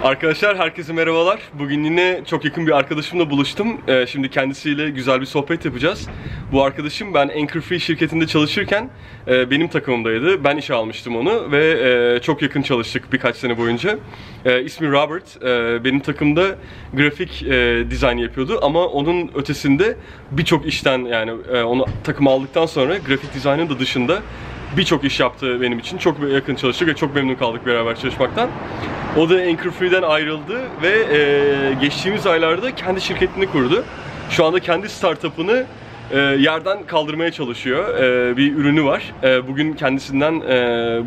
Arkadaşlar herkese merhabalar. Bugün yine çok yakın bir arkadaşımla buluştum. Şimdi kendisiyle güzel bir sohbet yapacağız. Bu arkadaşım ben AnchorFree şirketinde çalışırken benim takımımdaydı. Ben işe almıştım onu ve çok yakın çalıştık birkaç sene boyunca. İsmi Robert. Benim takımda grafik dizayn yapıyordu ama onun ötesinde birçok işten yani onu takıma aldıktan sonra grafik dizaynın da dışında birçok iş yaptı benim için. Çok yakın çalıştık ve çok memnun kaldık beraber çalışmaktan. O da AnchorFree'den ayrıldı ve geçtiğimiz aylarda kendi şirketini kurdu. Şu anda kendi startup'ını yerden kaldırmaya çalışıyor. Bir ürünü var. Bugün kendisinden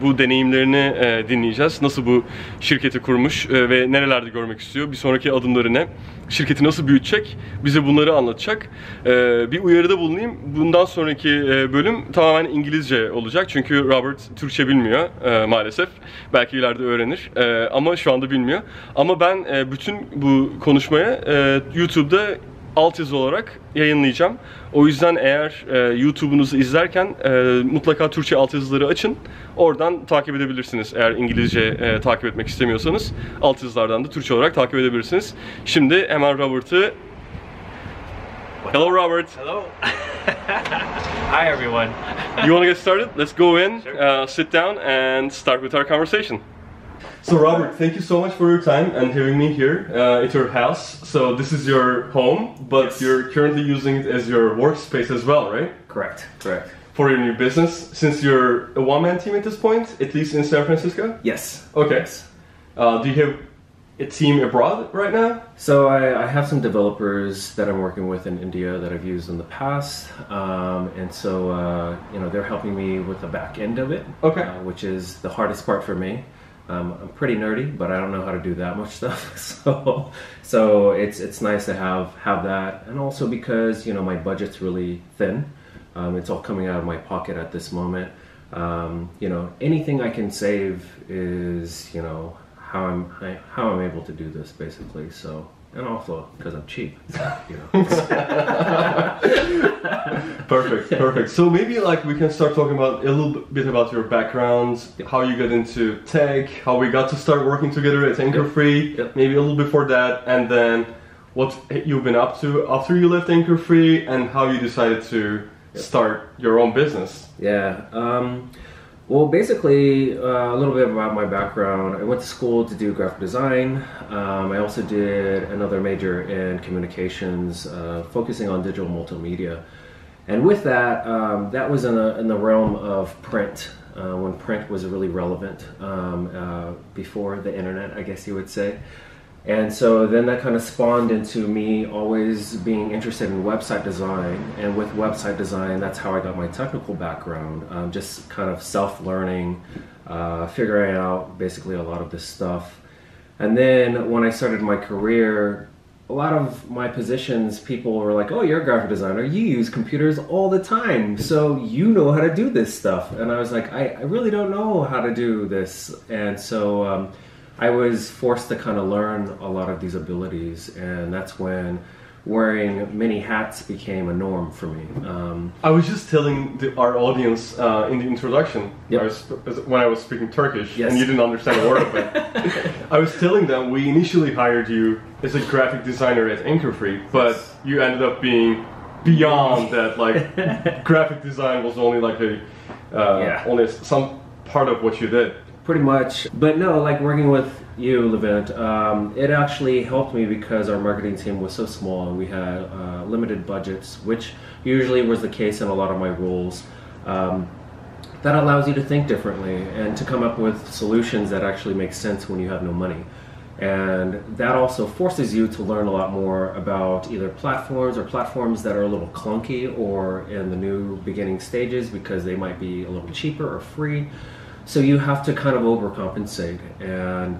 bu deneyimlerini dinleyeceğiz. Nasıl bu şirketi kurmuş ve nerelerde görmek istiyor, bir sonraki adımları ne, şirketi nasıl büyütecek, bize bunları anlatacak. Bir uyarıda bulunayım. Bundan sonraki bölüm tamamen İngilizce olacak. Çünkü Robert Türkçe bilmiyor maalesef. Belki ileride öğrenir ama şu anda bilmiyor. Ama ben bütün bu konuşmaya YouTube'da altyazı olarak yayınlayacağım. O yüzden eğer YouTube'unuzu izlerken mutlaka Türkçe altyazıları açın. Oradan takip edebilirsiniz. Eğer İngilizce takip etmek istemiyorsanız altyazılardan da Türkçe olarak takip edebilirsiniz. Şimdi hemen Robert'ı... Hello Robert. Hello. Hi everyone. You want to get started? Let's go in, Sure. sit down and start with our conversation. So Robert, thank you so much for your time and having me here at your house. So this is your home, but Yes. you're currently using it as your workspace as well, right? Correct. Correct. For your new business, since you're a one-man team at this point, at least in San Francisco? Yes. Okay. Yes. Do you have a team abroad right now? So I have some developers that I'm working with in India that I've used in the past, and so you know, they're helping me with the back end of it, Okay. Which is the hardest part for me. I'm pretty nerdy, but I don't know how to do that much stuff. So it's nice to have that, and also because, you know, my budget's really thin. It's all coming out of my pocket at this moment. You know, anything I can save is, you know, how I'm able to do this basically. So, and also because I'm cheap, you know. Perfect. So maybe like we can start talking about a little bit about your background, how you got into tech, how we got to start working together at AnchorFree, maybe a little before that, and then what you've been up to after you left AnchorFree and how you decided to start your own business. Yeah. Well, basically, a little bit about my background. I went to school to do graphic design. I also did another major in communications, focusing on digital multimedia. And with that, that was in the realm of print, when print was really relevant, before the internet, I guess you would say. And so then that kind of spawned into me always being interested in website design. And with website design, that's how I got my technical background, just kind of self-learning, figuring out basically a lot of this stuff. And then when I started my career, a lot of my positions, people were like, oh, you're a graphic designer, you use computers all the time, so you know how to do this stuff. And I was like, I really don't know how to do this. And so I was forced to kind of learn a lot of these abilities, and that's when wearing many hats became a norm for me. I was just telling our audience in the introduction, Yep. when I was speaking Turkish, Yes. and you didn't understand a word of it. I was telling them we initially hired you as a graphic designer at AnchorFree, but you ended up being beyond that. Like graphic design was only like only some part of what you did. Pretty much. But no, like working with you, Levent, it actually helped me because our marketing team was so small and we had limited budgets, which usually was the case in a lot of my roles. That allows you to think differently and to come up with solutions that actually make sense when you have no money. And that also forces you to learn a lot more about either platforms or platforms that are a little clunky or in the new beginning stages because they might be a little cheaper or free. So you have to kind of overcompensate, and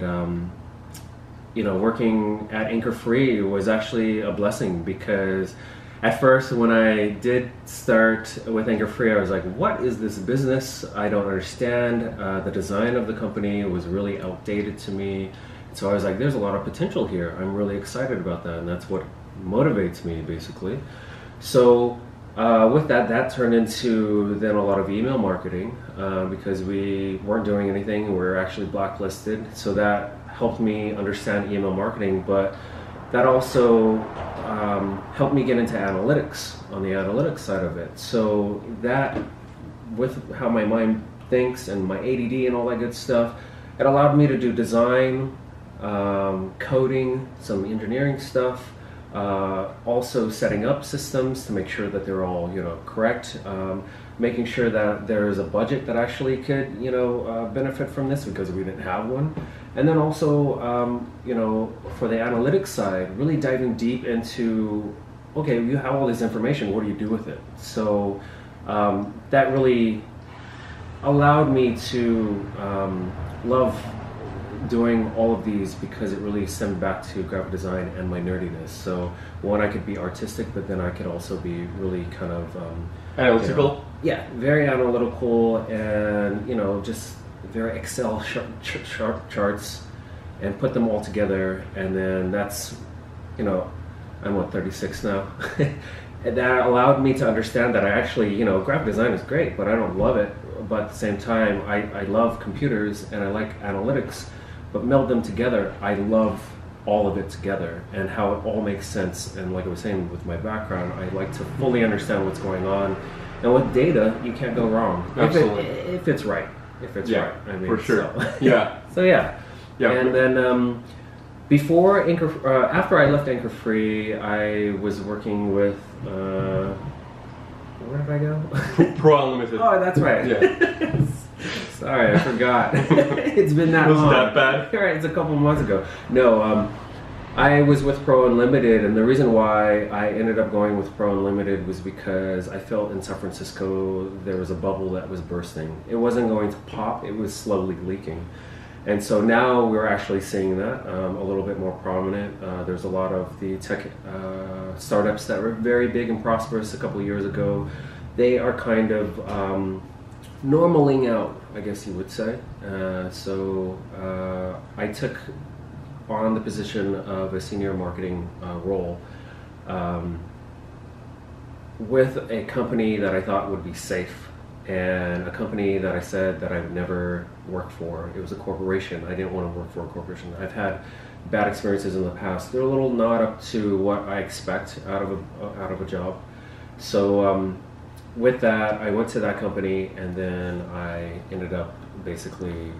you know, working at AnchorFree was actually a blessing because at first when I did start with AnchorFree, I was like, what is this business? I don't understand. The design of the company was really outdated to me. So I was like, there's a lot of potential here. I'm really excited about that, and that's what motivates me basically. So with that turned into then a lot of email marketing because we weren't doing anything. We were actually blacklisted. So that helped me understand email marketing, but that also helped me get into analytics, on the analytics side of it. So that, with how my mind thinks and my ADD and all that good stuff, it allowed me to do design, coding, some engineering stuff, also setting up systems to make sure that they're all, you know, correct, making sure that there is a budget that actually could, you know, benefit from this, because we didn't have one. And then also, you know, for the analytics side, really diving deep into, okay, you have all this information, what do you do with it? So that really allowed me to love doing all of these, because it really stemmed back to graphic design and my nerdiness. So one, I could be artistic, but then I could also be really kind of Analytical? You know, yeah, very analytical, and, you know, just very Excel charts, and put them all together. And then that's, you know, I'm what, 36 now. And that allowed me to understand that I actually, you know, graphic design is great, but I don't love it. But at the same time, I love computers and I like analytics, but meld them together, I love all of it together and how it all makes sense. And like I was saying, with my background, I like to fully understand what's going on. And with data, you can't go wrong. Absolutely. If it's right. If it's right. I mean, for sure. So. Yeah. So yeah. And then before after I left AnchorFree, I was working with, where did I go? Pro Unlimited. Oh, that's right. Yeah. Sorry, I forgot. It's been that long. Was it that bad? Right, it's a couple months ago. No, I was with Pro Unlimited, and the reason why I ended up going with Pro Unlimited was because I felt in San Francisco there was a bubble that was bursting. It wasn't going to pop, it was slowly leaking. And so now we're actually seeing that a little bit more prominent. There's a lot of the tech startups that were very big and prosperous a couple of years ago. They are kind of normaling out, I guess you would say. So I took on the position of a senior marketing role with a company that I thought would be safe, and a company that I said that I would never work for. It was a corporation. I didn't want to work for a corporation. I've had bad experiences in the past. They're a little not up to what I expect out of a job. So with that, I went to that company, and then I ended up basically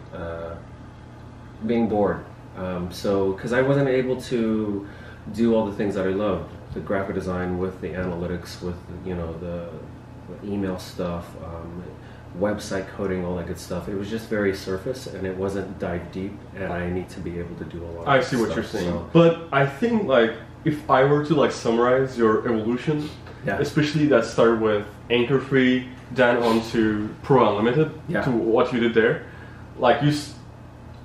being bored. So, because I wasn't able to do all the things that I loved, the graphic design with the analytics, with, you know, the email stuff, website coding, all that good stuff. It was just very surface, and it wasn't dive deep, and I need to be able to do a lot of I see what stuff, you're saying. so. But I think, like, if I were to, like, summarize your evolution, Yeah. especially that started with AnchorFree, then on to Pro Unlimited, Yeah. to what you did there, like, you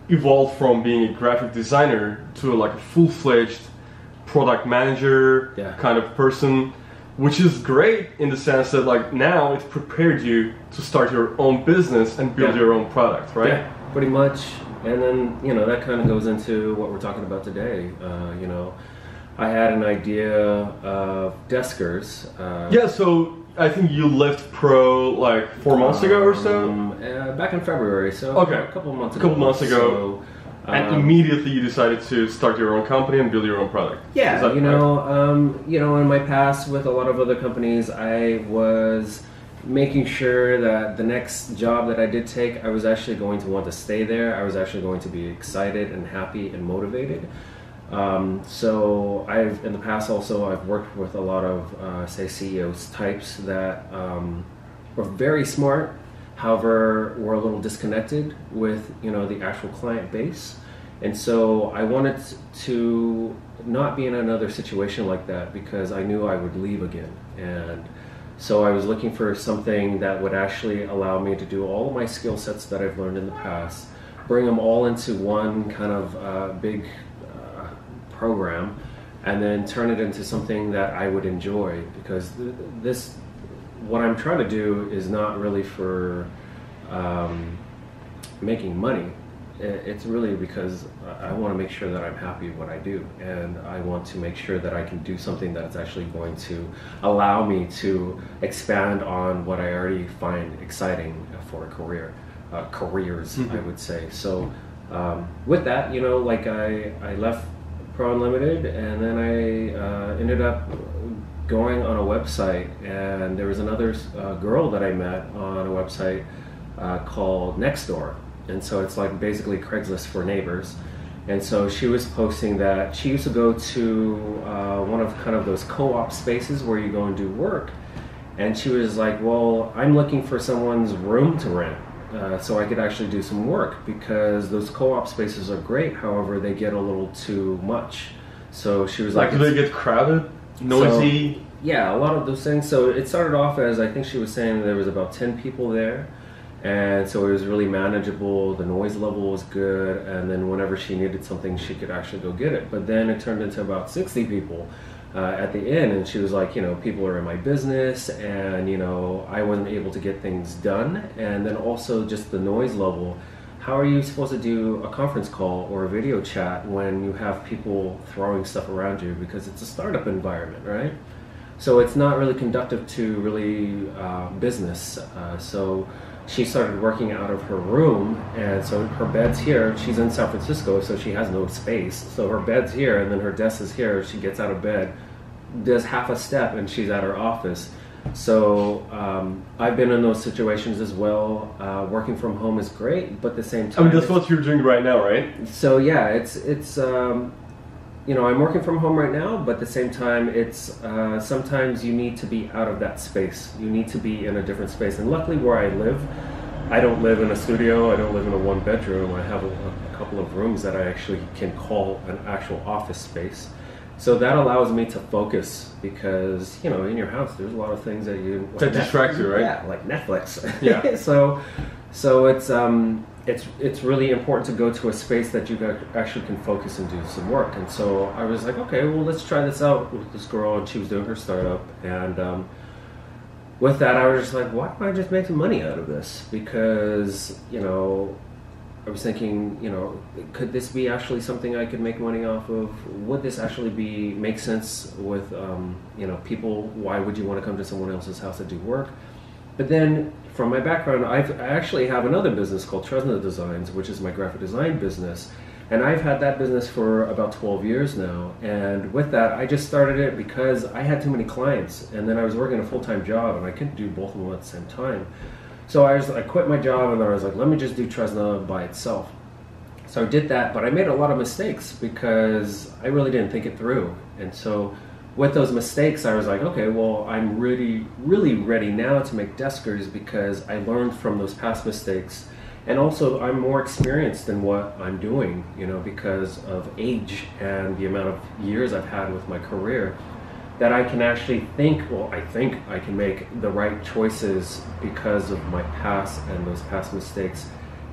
evolved from being a graphic designer to like a full-fledged product manager Yeah. kind of person, which is great in the sense that, like, now it's prepared you to start your own business and build Yeah. your own product, right? Yeah, pretty much. And then, you know, that kind of goes into what we're talking about today. You know, I had an idea of Deskers'ın. Yeah, so I think you left Pro like 4 months ago or so? Back in February, so Okay. a couple months ago. A couple months ago. So, And immediately you decided to start your own company and build your own product. Is yeah, that you right? know, in my past with a lot of other companies, I was making sure that the next job that I did take, I was actually going to want to stay there. I was actually going to be excited and happy and motivated. So in the past also, I've worked with a lot of, say, CEOs types that were very smart, however, were a little disconnected with, you know, the actual client base. And so I wanted to not be in another situation like that, because I knew I would leave again. And so I was looking for something that would actually allow me to do all of my skill sets that I've learned in the past, bring them all into one kind of big program, and then turn it into something that I would enjoy, because what I'm trying to do is not really for making money. It's really because I want to make sure that I'm happy with what I do, and I want to make sure that I can do something that's actually going to allow me to expand on what I already find exciting for a career, careers, I would say. So with that, you know, like I left Pro Unlimited, and then I ended up going on a website, and there was another girl that I met on a website called Nextdoor, and so it's like basically Craigslist for neighbors. And so she was posting that she used to go to one of kind of those co-op spaces where you go and do work, and she was like, well, I'm looking for someone's room to rent so I could actually do some work, because those co-op spaces are great, however they get a little too much. So she was like, do they get crowded, noisy? So, yeah, a lot of those things. So it started off as, I think she was saying there was about 10 people there, and so it was really manageable, the noise level was good, and then whenever she needed something she could actually go get it. But then it turned into about 60 people at the end, and she was like, you know, people are in my business, and you know, I wasn't able to get things done, and then also just the noise level. How are you supposed to do a conference call or a video chat when you have people throwing stuff around you, because it's a startup environment, right? So it's not really conducive to really business. So she started working out of her room, and so her bed's here. She's in San Francisco, so she has no space. So her bed's here, and then her desk is here. She gets out of bed, does half a step, and she's at her office. So I've been in those situations as well. Working from home is great, but at the same time, I mean, that's what you're doing right now, right? So yeah, it's you know, I'm working from home right now, but at the same time, it's sometimes you need to be out of that space. You need to be in a different space. And luckily where I live, I don't live in a studio, I don't live in a one bedroom. I have a couple of rooms that I actually can call an actual office space. So that allows me to focus, because, you know, in your house, there's a lot of things that you... That distract you, right? Yeah, like Netflix. Yeah. So it's really important to go to a space that you actually can focus and do some work. And so I was like, okay, well, let's try this out with this girl, and she was doing her startup. And with that, I was just like, why don't I just make some money out of this? Because, you know, I was thinking, you know, could this be actually something I could make money off of? Would this actually make sense with, you know, people? Why would you want to come to someone else's house to do work? But then, from my background, I actually have another business called Tresna Designs, which is my graphic design business. And I've had that business for about 12 years now. And with that, I just started it because I had too many clients. And then I was working a full-time job, and I couldn't do both of them at the same time. So I quit my job, and I was like, let me just do Tresna by itself. So I did that, but I made a lot of mistakes because I really didn't think it through. And so with those mistakes, I was like, okay, well, I'm really, really ready now to make deskers, because I learned from those past mistakes. And also, I'm more experienced in what I'm doing, you know, because of age and the amount of years I've had with my career, that I can actually think, well, I think I can make the right choices because of my past and those past mistakes.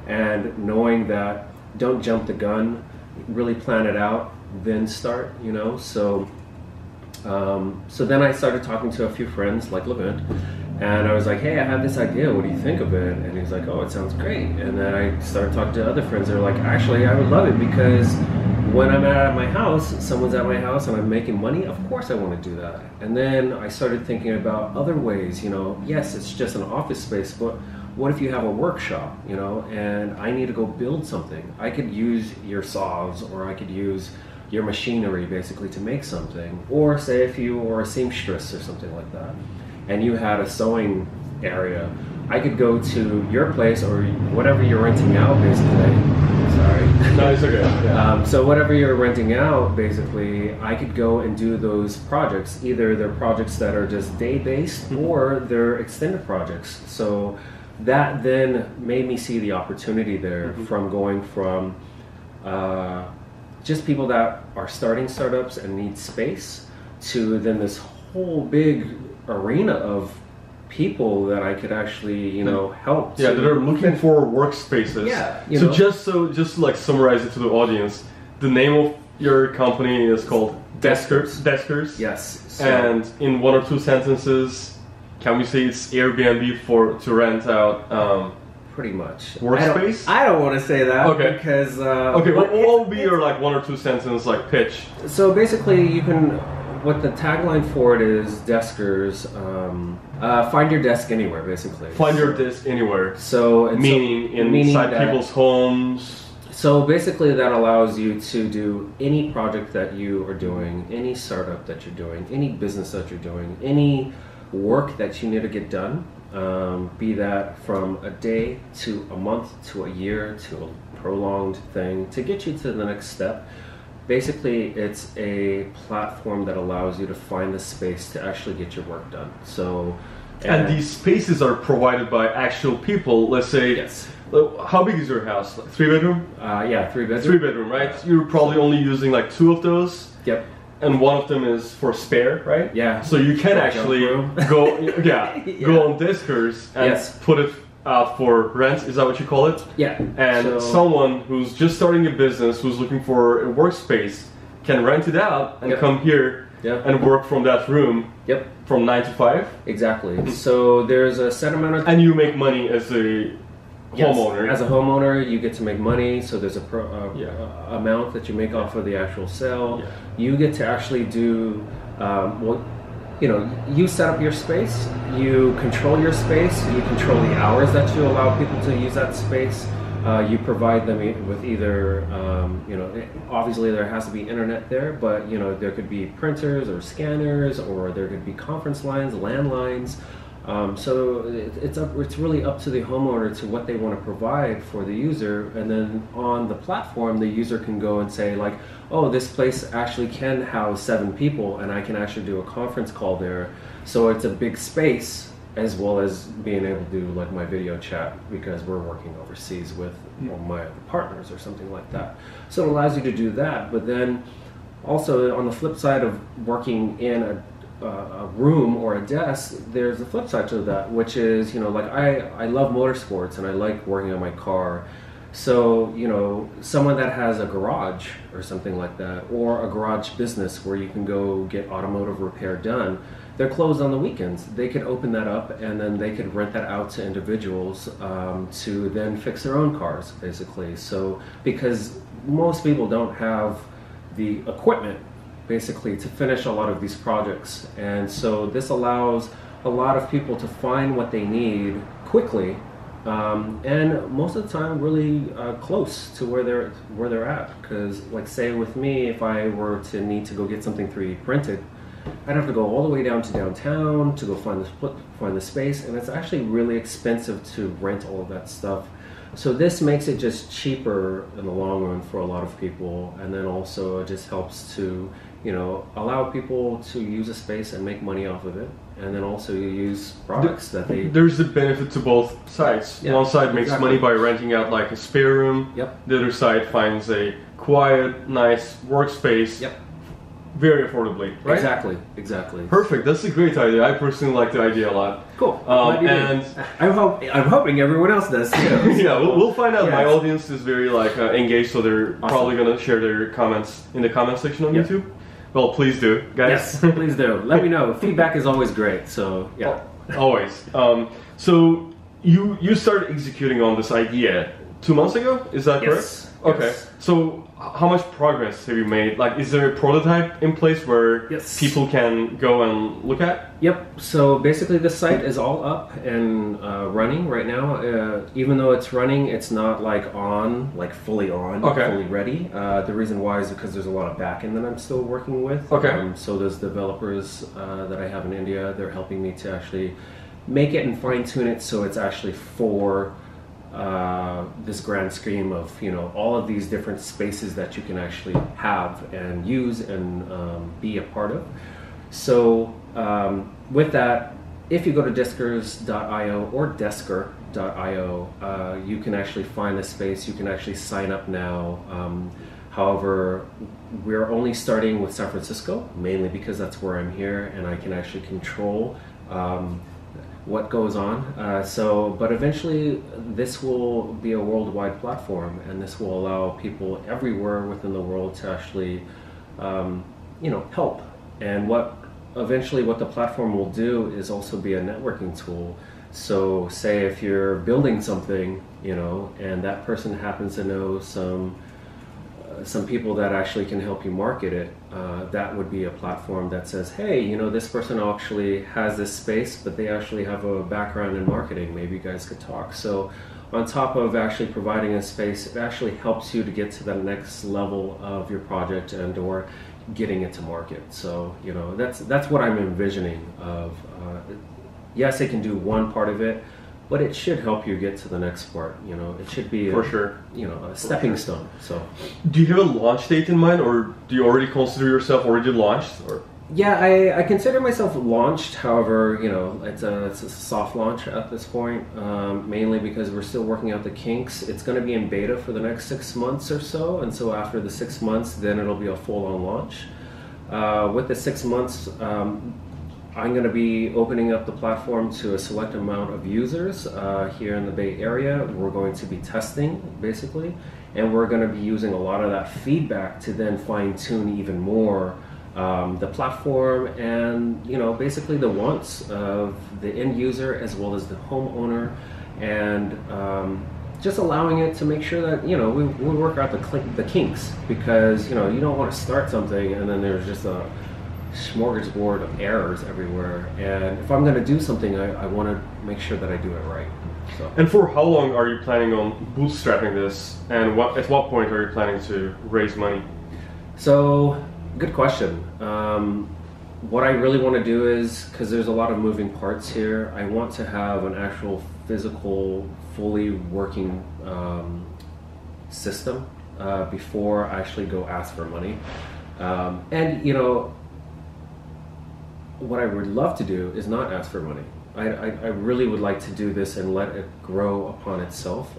And knowing that, don't jump the gun, really plan it out, then start, you know. So then I started talking to a few friends, like Levent, and I was like, hey, I have this idea, what do you think of it? And he's like, oh, it sounds great. And then I started talking to other friends. They're like, actually, I would love it, because when I'm at my house, someone's at my house and I'm making money, of course I want to do that. And then I started thinking about other ways, you know, yes, it's just an office space, but what if you have a workshop, you know, and I need to go build something? I could use your saws, or I could use your machinery basically to make something. Or say if you were a seamstress or something like that, and you had a sewing area, I could go to your place, or whatever you're renting out basically. Sorry. No, it's okay. Yeah. So whatever you're renting out, basically, I could go and do those projects. Either they're projects that are just day-based, or they're extended projects. So that then made me see the opportunity there, from going from just people that are starting startups and need space, to then this whole big arena of people that I could actually, you know, help. Yeah, that are looking for workspaces. Yeah. Just to like summarize it to the audience, the name of your company is called Deskers. Yes. So, and in one or two sentences, can we say it's Airbnb to rent out? Pretty much. Workspace? I don't want to say that. Okay. Because okay, what will be your like one or two sentence like pitch? So basically, you can. What the tagline for it is, Deskers, find your desk anywhere, basically. Find your desk anywhere. So it's inside people's homes. So basically that allows you to do any project that you are doing, any startup that you're doing, any business that you're doing, any work that you need to get done, be that from a day to a month to a year to a prolonged thing to get you to the next step. Basically, it's a platform that allows you to find the space to actually get your work done. So, and these spaces are provided by actual people. Let's say, yes. How big is your house? Like 3-bedroom? Yeah, 3-bedroom. 3-bedroom, right? You're probably only using like 2 of those. Yep. And one of them is for spare, right? Yeah. So you can actually go, go on Deskers'ın and yes. put it out for rent. Is that what you call it? Yeah. And someone who's just starting a business, who's looking for a workspace, can rent it out and come here and work from that room. Yep. From 9 to 5. Exactly. So there's a set amount of. And you make money as a homeowner. As a homeowner, you get to make money. So there's a amount that you make off of the actual sale. Yeah. You get to actually do you set up your space, you control your space, you control the hours that you allow people to use that space. You provide them with either, obviously there has to be internet there, but there could be printers or scanners, or there could be conference lines, landlines. So it's really up to the homeowner to what they want to provide for the user, and then on the platform the user can go and say like, oh, this place actually can house 7 people and I can actually do a conference call there. So it's a big space, as well as being able to do like my video chat because we're working overseas with my partners or something like that. So it allows you to do that, but then also on the flip side of working in a room or a desk, there's a flip side to that, which is, like I love motorsports and I like working on my car. So, someone that has a garage or something like that, or a garage business where you can go get automotive repair done, they're closed on the weekends. They could open that up and then they could rent that out to individuals to then fix their own cars, basically. So, because most people don't have the equipment basically to finish a lot of these projects, and so this allows a lot of people to find what they need quickly, and most of the time really close to where they're at. Because like say with me, if I were to need to go get something 3D printed, I'd have to go all the way down to downtown to go find the space, and it's actually really expensive to rent all of that stuff. So this makes it just cheaper in the long run for a lot of people, and then also it just helps to allow people to use a space and make money off of it, and then also you use products that they. There's a benefit to both sides. Yeah, one side makes money by renting out like a spare room. Yep. The other side finds a quiet, nice workspace. Yep. Very affordably, right? Exactly. Perfect. That's a great idea. I personally like the idea a lot. Cool. And I'm hoping everyone else does too. Yeah, we'll find out. Yes. My audience is very engaged, so they're probably gonna share their comments in the comment section on YouTube. Well, please do, guys. Yes, please do. Let me know. Feedback is always great. So yeah, always. So you started executing on this idea 2 months ago. Is that correct? Yes. Okay. Yes. So how much progress have you made? Like, is there a prototype in place where people can go and look at? Yep. So basically the site is all up and running right now. Even though it's running, it's not fully on, fully ready. The reason why is because there's a lot of backend that I'm still working with. Okay. So there's developers that I have in India. They're helping me to actually make it and fine tune it so it's actually for this grand scheme of all of these different spaces that you can actually have and use and be a part of. So with that, if you go to Deskers'ın.io or Desker.io, you can actually find the space. You can actually sign up now. However, we're only starting with San Francisco, mainly because that's where I'm here and I can actually control what goes on. But eventually this will be a worldwide platform, and this will allow people everywhere within the world to actually, help. And eventually what the platform will do is also be a networking tool. So say if you're building something, and that person happens to know some people that actually can help you market it, that would be a platform that says, hey, this person actually has this space, but they actually have a background in marketing. Maybe you guys could talk. So on top of actually providing a space, it actually helps you to get to the next level of your project and or getting it to market. So, you know, that's what I'm envisioning of. Yes, it can do one part of it, but it should help you get to the next part. You know, it should be For sure. You know, a stepping stone. So, Do you have a launch date in mind, or do you already consider yourself already launched? Or yeah, I consider myself launched. However, you know, it's a soft launch at this point, mainly because we're still working out the kinks. It's going to be in beta for the next 6 months or so, and so after the 6 months, then it'll be a full-on launch. With the 6 months, I'm going to be opening up the platform to a select amount of users here in the Bay Area. We're going to be testing, basically, and we're going to be using a lot of that feedback to then fine-tune even more the platform and, you know, basically the wants of the end user as well as the homeowner, and just allowing it to make sure that, you know, we work out the kinks, because, you know, you don't want to start something and then there's just a smorgasbord of errors everywhere. And if I'm going to do something, I want to make sure that I do it right. So. And for how long are you planning on bootstrapping this, and at what point are you planning to raise money? So, good question. What I really want to do is, because there's a lot of moving parts here, I want to have an actual physical, fully working system before I actually go ask for money. And, you know, what I would love to do is not ask for money. I really would like to do this and let it grow upon itself.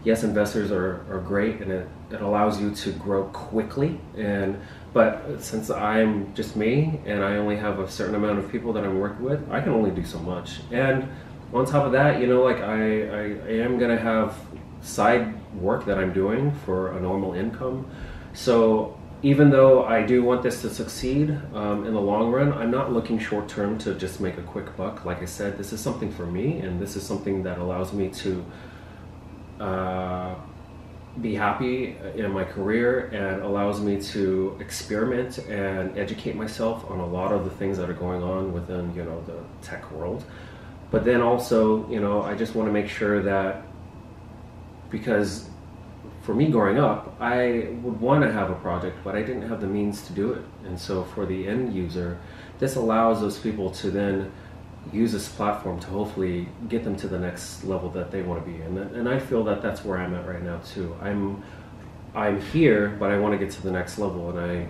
Yes, investors are great, and it allows you to grow quickly, but since I'm just me and I only have a certain amount of people that I'm working with, I can only do so much. And on top of that, you know, like I am gonna have side work that I'm doing for a normal income. So even though I do want this to succeed in the long run, I'm not looking short term to just make a quick buck. Like I said, this is something for me, and this is something that allows me to be happy in my career and allows me to experiment and educate myself on a lot of the things that are going on within, you know, the tech world. But then also, you know, I just want to make sure that, because for me growing up, I would want to have a project, but I didn't have the means to do it. And so for the end user, this allows those people to then use this platform to hopefully get them to the next level that they want to be in. And I feel that that's where I'm at right now too. I'm here, but I want to get to the next level, and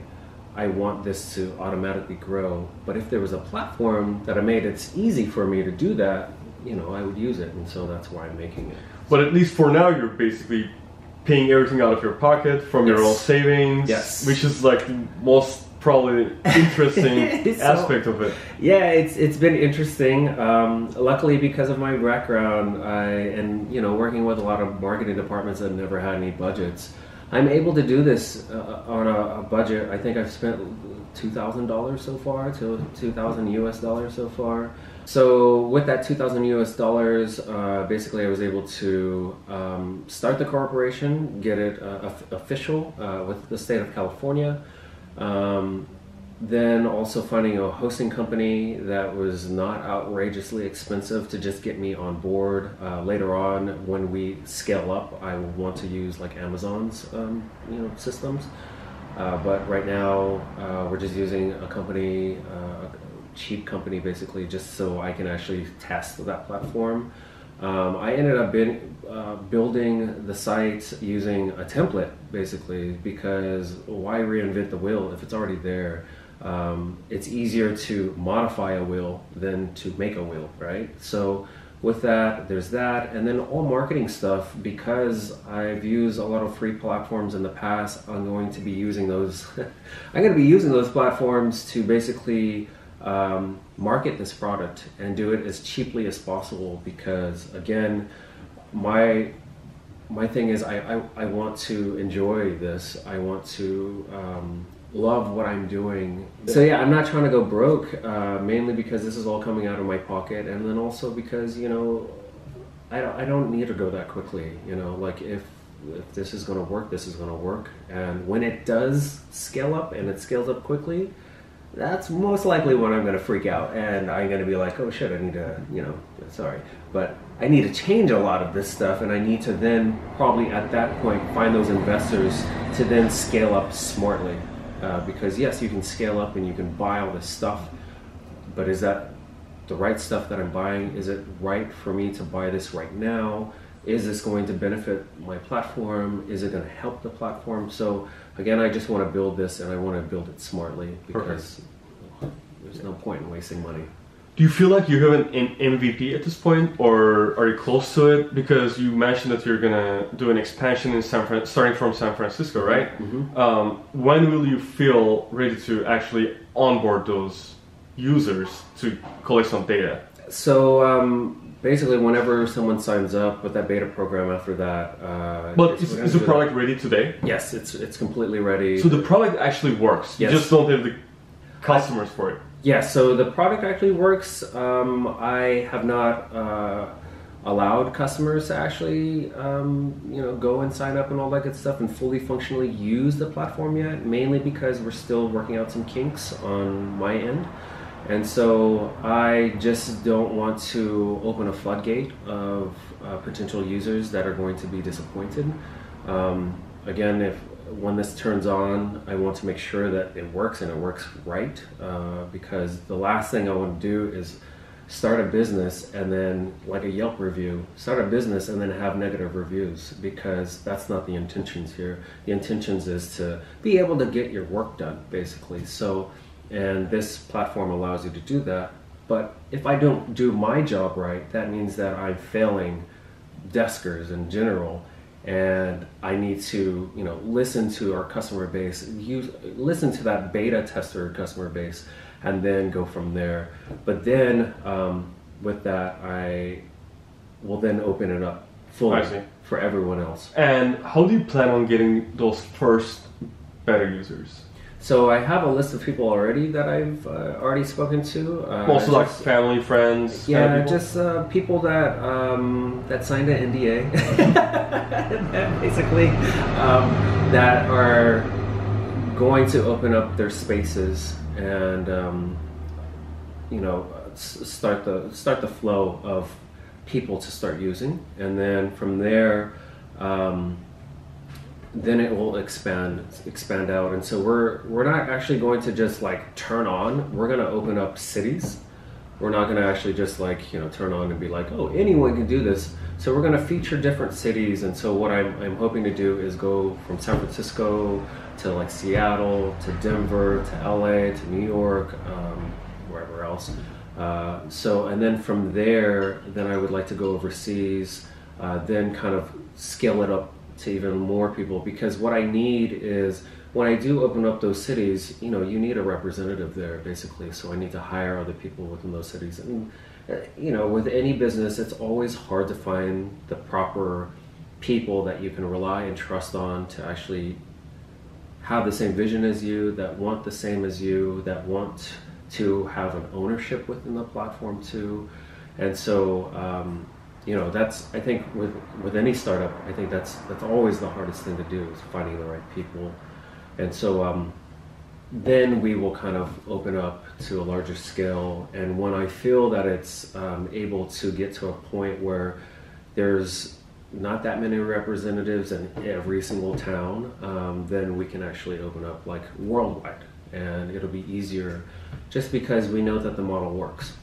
I want this to automatically grow. But if there was a platform that I made it's easy for me to do that, you know, I would use it, and so that's why I'm making it. But at least for now, you're basically paying everything out of your pocket from your own savings, which is like the most probably interesting aspect of it. Yeah, it's been interesting. Luckily, because of my background, and you know, working with a lot of marketing departments that never had any budgets, I'm able to do this on a budget. I think I've spent $2,000 so far, to $2,000 US so far. So with that $2,000 US, basically I was able to start the corporation, get it official with the state of California. Then also finding a hosting company that was not outrageously expensive to just get me on board. Later on, when we scale up, I will want to use like Amazon's you know, systems. But right now, we're just using a company, a cheap company basically, just so I can actually test that platform. I ended up building the site using a template basically, because why reinvent the wheel if it's already there? It's easier to modify a wheel than to make a wheel, right? So with that, there's that, and then all marketing stuff, because I've used a lot of free platforms in the past, I'm going to be using those. I'm going to be using those platforms to basically market this product and do it as cheaply as possible, because again, my thing is I want to enjoy this. I want to love what I'm doing. So yeah, I'm not trying to go broke, mainly because this is all coming out of my pocket, and then also because, you know, I don't need to go that quickly. You know, like if this is going to work, this is going to work, and when it does scale up and it scales up quickly, that's most likely when I'm going to freak out and I'm going to be like, oh shit, I need to, sorry, but I need to change a lot of this stuff, and I need to then probably at that point find those investors to then scale up smartly. Because yes, you can scale up and you can buy all this stuff, but is that the right stuff that I'm buying? Is it right for me to buy this right now? Is this going to benefit my platform? Is it going to help the platform? So again, I just want to build this, and I want to build it smartly, because there's no point in wasting money. Do you feel like you have an MVP at this point, or are you close to it? Because you mentioned that you're gonna do an expansion in starting from San Francisco, right? Mm-hmm. When will you feel ready to actually onboard those users to collect some data? So basically, whenever someone signs up with that beta program, after that. But is the product ready today? Yes, it's completely ready. So the product actually works. Yes. You just don't have the customers for it. Yeah, so the product actually works. I have not allowed customers to actually, go and sign up and all that good stuff and fully functionally use the platform yet, mainly because we're still working out some kinks on my end. And so I just don't want to open a floodgate of potential users that are going to be disappointed. Again, when this turns on, I want to make sure that it works, and it works right, because the last thing I want to do is start a business and then, like a Yelp review, start a business and then have negative reviews, because that's not the intentions here. The intentions is to be able to get your work done, basically. So, and this platform allows you to do that. But if I don't do my job right, that means that I'm failing deskers in general. And I need to, listen to our customer base, listen to that beta tester customer base, and then go from there. But then, with that, I will then open it up fully for everyone else. And how do you plan on getting those first beta users? So I have a list of people already that I've already spoken to. Also, like family, friends. Yeah, just people that that signed an NDA, that basically that are going to open up their spaces and start the flow of people to start using, and then from there. Then it will expand out, and so we're not actually going to just like turn on. We're going to open up cities. We're not going to actually just like turn on and be like, oh, anyone can do this. So we're going to feature different cities, and so what I'm hoping to do is go from San Francisco to like Seattle to Denver to LA to New York, wherever else. So and then from there, then I would like to go overseas, then kind of scale it up to even more people, because what I need is, when I do open up those cities, you need a representative there, basically. So I need to hire other people within those cities. And with any business, it's always hard to find the proper people that you can rely and trust on to actually have the same vision as you, that want the same as you, that want to have an ownership within the platform too. And so that's, I think with any startup, I think that's always the hardest thing to do, is finding the right people. And so then we will kind of open up to a larger scale. And when I feel that it's able to get to a point where there's not that many representatives in every single town, then we can actually open up like worldwide, and it'll be easier, just because we know that the model works.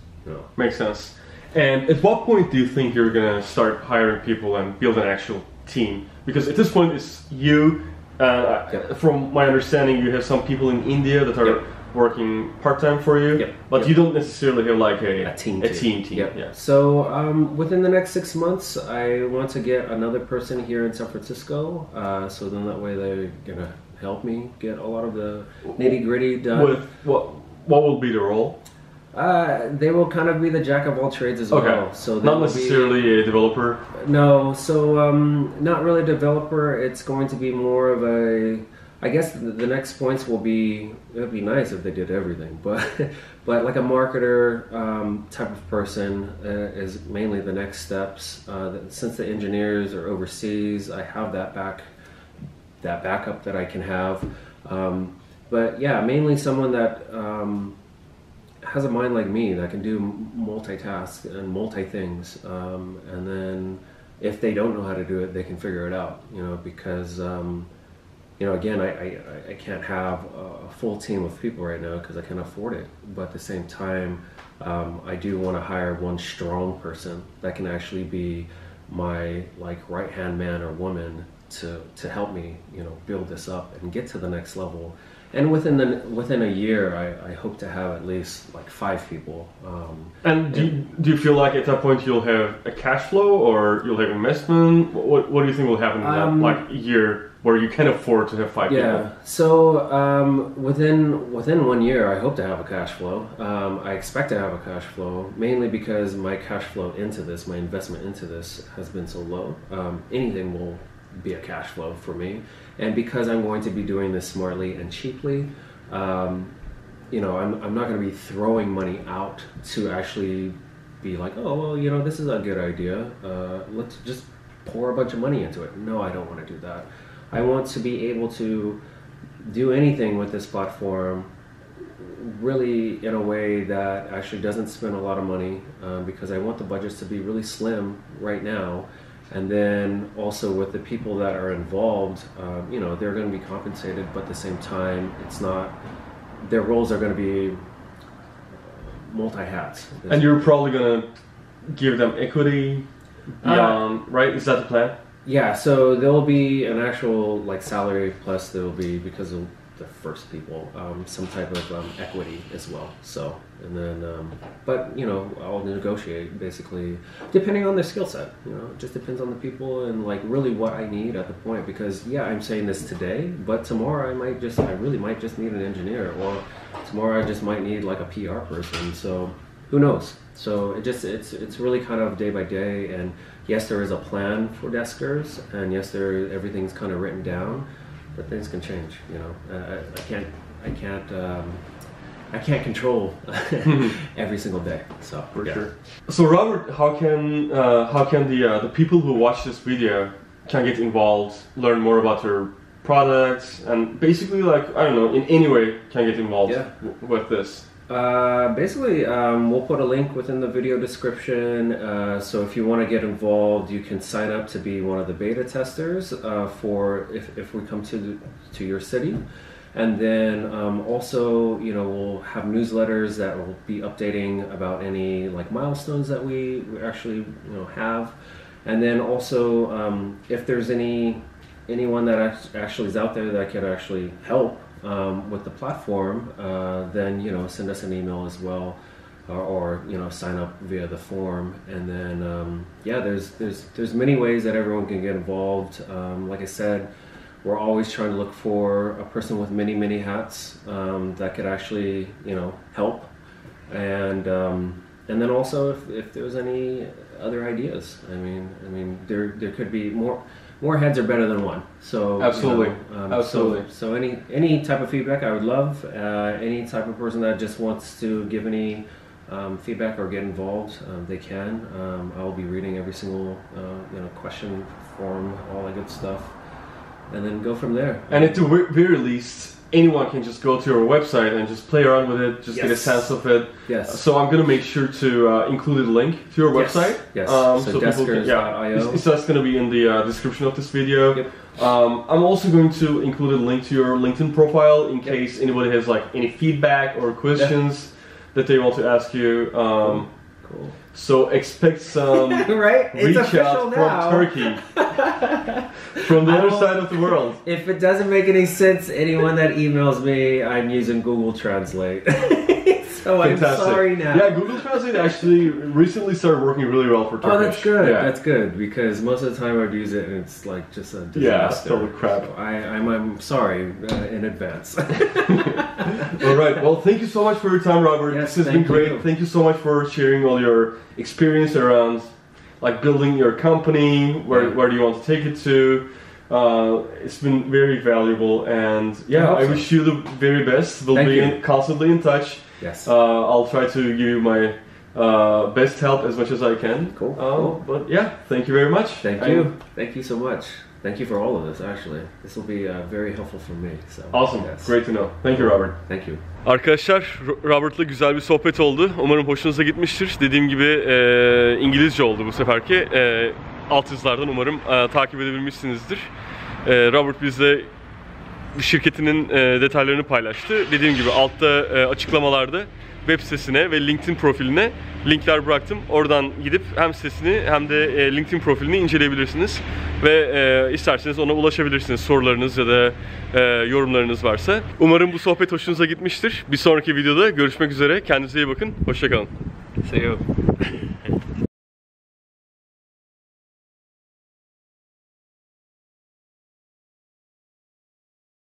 Makes sense. And at what point do you think you're gonna start hiring people and build an actual team? Because at this point, it's you. From my understanding, you have some people in India that are working part-time for you, but you don't necessarily have like a team. Yeah. So within the next 6 months, I want to get another person here in San Francisco. So then that way they're gonna help me get a lot of the nitty-gritty done. With what will be the role? They will kind of be the jack of all trades as well. So not necessarily a developer? No, so not really a developer. It's going to be more of a, I guess the next points will be, it would be nice if they did everything, but like a marketer type of person is mainly the next steps. Since the engineers are overseas, I have that backup that I can have. But yeah, mainly someone that has a mind like me that can do multitask and multi things, and then if they don't know how to do it, they can figure it out. You know, because you know, again, I can't have a full team of people right now because I can't afford it. But at the same time, I do want to hire one strong person that can actually be my like right hand man or woman to help me, you know, build this up and get to the next level. And within a year, I hope to have at least like 5 people. And do you feel like at that point you'll have a cash flow or you'll have investment? What do you think will happen in that like year where you can afford to have 5 people? Yeah. So within 1 year, I hope to have a cash flow. I expect to have a cash flow mainly because my cash flow into this, my investment into this, has been so low. Anything will be a cash flow for me, and because I'm going to be doing this smartly and cheaply, you know, I'm not going to be throwing money out to actually be like, oh well, you know, this is a good idea, let's just pour a bunch of money into it. No, I don't want to do that. I want to be able to do anything with this platform really in a way that actually doesn't spend a lot of money, because I want the budgets to be really slim right now. And then also with the people that are involved, you know, they're going to be compensated, but at the same time, it's not, their roles are going to be multi-hats. And you're probably going to give them equity beyond, right? Is that the plan? Yeah, so there'll be an actual like salary, plus there'll be, because of the first people, some type of equity as well. So, and then, but you know, I'll negotiate basically depending on their skill set. You know, it just depends on the people and like really what I need at the point. Because yeah, I'm saying this today, but tomorrow I really might just need an engineer, or tomorrow I just might need like a PR person. So who knows? So it's really kind of day by day. And yes, there is a plan for Deskers, and yes, everything's kind of written down. But things can change, you know. I can't control every single day. So for sure. So Robert, how can the people who watch this video can get involved, learn more about your products, and basically like I don't know, in any way can get involved with this? Basically, we'll put a link within the video description. So if you want to get involved, you can sign up to be one of the beta testers for if we come to your city. And then also, you know, we'll have newsletters that will be updating about any like milestones that we actually, you know, have. And then also, if there's anyone that actually is out there that can actually help with the platform, then you know, send us an email as well, or you know, sign up via the form. And then yeah, there's many ways that everyone can get involved. Like I said, we're always trying to look for a person with many hats that could actually, you know, help. And then also if there's any other ideas, I mean there could be more heads are better than one. So absolutely, you know, absolutely. So any type of feedback I would love. Any type of person that just wants to give any feedback or get involved, they can. I will be reading every single you know, question, form, all that good stuff, and then go from there. And at the very least, anyone can just go to your website and just play around with it, just get a sense of it. Yes. So I'm going to make sure to include a link to your website. Yes. So Deskers.io. So that's going to be in the description of this video. Yep. I'm also going to include a link to your LinkedIn profile in case anybody has like any feedback or questions that they want to ask you. Cool. So expect some right? reach out from Turkey, from the other side of the world. If it doesn't make any sense, anyone that emails me, I'm using Google Translate. So fantastic. I'm sorry now. Yeah, Google Translate actually recently started working really well for Turkish. Oh, that's good. Yeah. That's good, because most of the time I'd use it and it's like just a disaster. Yeah, it's totally crap. So I'm sorry in advance. All right. Well, thank you so much for your time, Robert. Yes, this has been great. Thank you so much for sharing all your experience around like building your company. Where do you want to take it to? It's been very valuable, and yeah, I wish you the very best. We'll be constantly in touch. Yes. I'll try to give you my best help as much as I can. Cool. But yeah, thank you very much. Thank you. Thank you so much. thank you for all of this. Actually, this will be very helpful for me. So, Awesome. yes. Great to know. Thank you, Robert. Thank you. Arkadaşlar, Robert'la güzel bir sohbet oldu. Umarım hoşunuza gitmiştir. Dediğim gibi İngilizce oldu bu seferki. Altyazılardan umarım takip edebilmişsinizdir. Robert bizle şirketinin detaylarını paylaştı. Dediğim gibi altta açıklamalarda web sitesine ve LinkedIn profiline linkler bıraktım. Oradan gidip hem sitesini hem de LinkedIn profilini inceleyebilirsiniz. Ve isterseniz ona ulaşabilirsiniz sorularınız ya da yorumlarınız varsa. Umarım bu sohbet hoşunuza gitmiştir. Bir sonraki videoda görüşmek üzere. Kendinize iyi bakın. Hoşça kalın. See you.